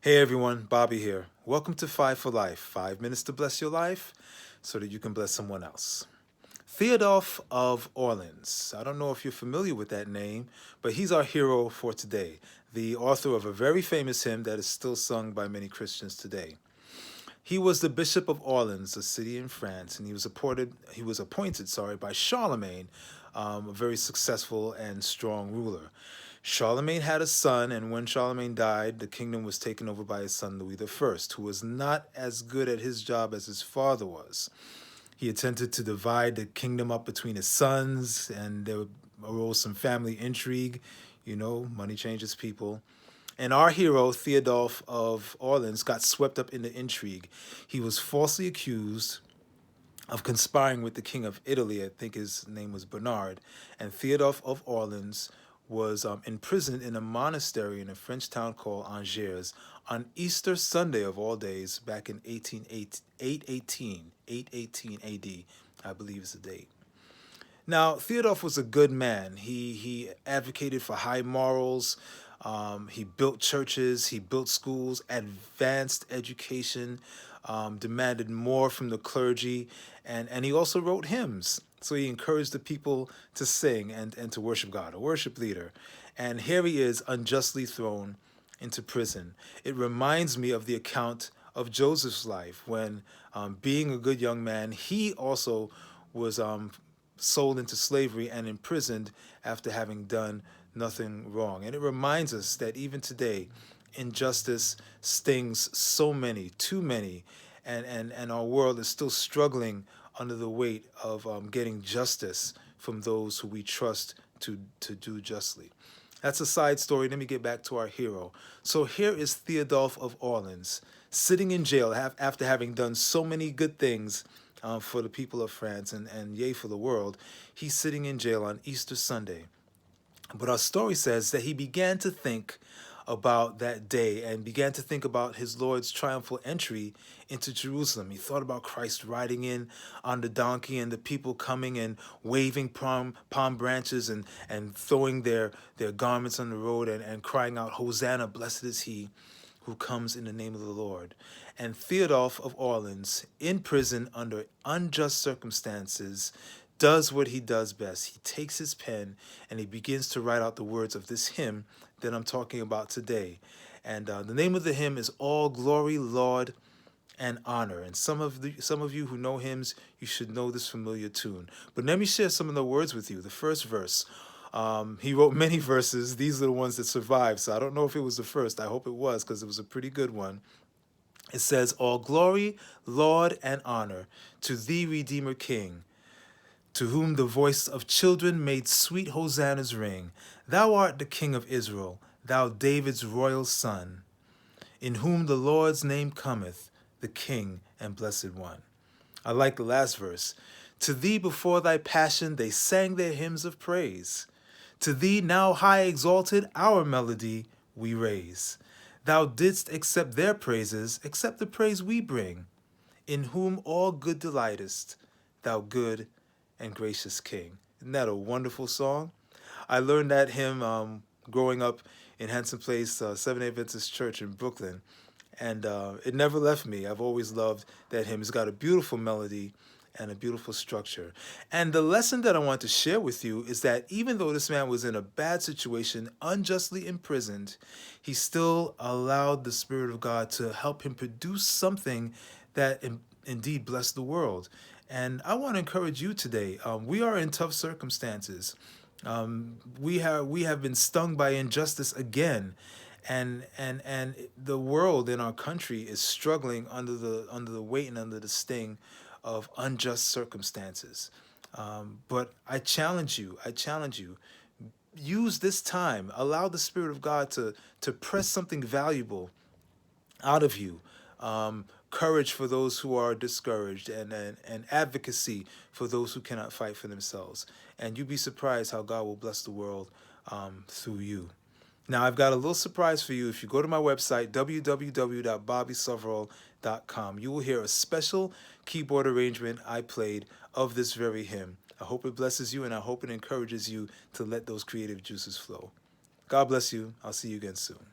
Hey everyone, Bobby here. Welcome to 5 for Life, 5 minutes to bless your life so that you can bless someone else. Theodulf of Orleans. I don't know if you're familiar with that name, but he's our hero for today, the author of a very famous hymn that is still sung by many Christians today. He was the Bishop of Orleans, a city in France, and he was appointed by Charlemagne, a very successful and strong ruler. Charlemagne had a son, and when Charlemagne died, the kingdom was taken over by his son Louis I, who was not as good at his job as his father was. He attempted to divide the kingdom up between his sons, and there arose some family intrigue. You know, money changes people. And our hero, Theodulf of Orleans, got swept up in the intrigue. He was falsely accused of conspiring with the king of Italy. I think his name was Bernard. And Theodulf of Orleans was imprisoned in a monastery in a French town called Angers on Easter Sunday of all days back in 818 AD, I believe is the date. Now, Theodulf was a good man. He advocated for high morals. He built churches. He built schools, advanced education, demanded more from the clergy, and he also wrote hymns. So he encouraged the people to sing and to worship God, a worship leader. And here he is unjustly thrown into prison. It reminds me of the account of Joseph's life when, being a good young man, he also was sold into slavery and imprisoned after having done nothing wrong. And it reminds us that even today, injustice stings so many, too many, and our world is still struggling under the weight of getting justice from those who we trust to do justly. That's a side story. Let me get back to our hero. So here is Theodulf of Orleans sitting in jail after having done so many good things for the people of France and yea, for the world. He's sitting in jail on Easter Sunday. But our story says that he began to think about that day and began to think about his Lord's triumphal entry into Jerusalem. He thought about Christ riding in on the donkey and the people coming and waving palm branches and throwing their garments on the road and crying out, "Hosanna, blessed is he who comes in the name of the Lord." And Theodulf of Orleans, in prison under unjust circumstances, does what he does best. He takes his pen and he begins to write out the words of this hymn that I'm talking about today. And the name of the hymn is All Glory, Laud, and Honor. And some of you who know hymns, you should know this familiar tune. But let me share some of the words with you. The first verse. He wrote many verses. These are the ones that survived. So I don't know if it was the first. I hope it was, because it was a pretty good one. It says, All glory, laud, and honor to thee, Redeemer King, to whom the voice of children made sweet hosannas ring. Thou art the King of Israel, thou David's royal son, in whom the Lord's name cometh, the King and Blessed One. I like the last verse. To thee before thy passion they sang their hymns of praise. To thee now high exalted our melody we raise. Thou didst accept their praises, accept the praise we bring, in whom all good delightest, thou good and gracious King. Isn't that a wonderful song? I learned that hymn growing up in Hanson Place, Seventh-day Adventist Church in Brooklyn, and it never left me. I've always loved that hymn. It's got a beautiful melody and a beautiful structure. And the lesson that I want to share with you is that even though this man was in a bad situation, unjustly imprisoned, he still allowed the Spirit of God to help him produce something that indeed blessed the world. And I want to encourage you today. We are in tough circumstances. We have been stung by injustice again, and the world in our country is struggling under the weight and under the sting of unjust circumstances. But I challenge you. Use this time. Allow the Spirit of God to press something valuable out of you. Courage for those who are discouraged, and advocacy for those who cannot fight for themselves. And you'd be surprised how God will bless the world through you. Now, I've got a little surprise for you. If you go to my website, www.bobbysoverall.com, you will hear a special keyboard arrangement I played of this very hymn. I hope it blesses you, and I hope it encourages you to let those creative juices flow. God bless you. I'll see you again soon.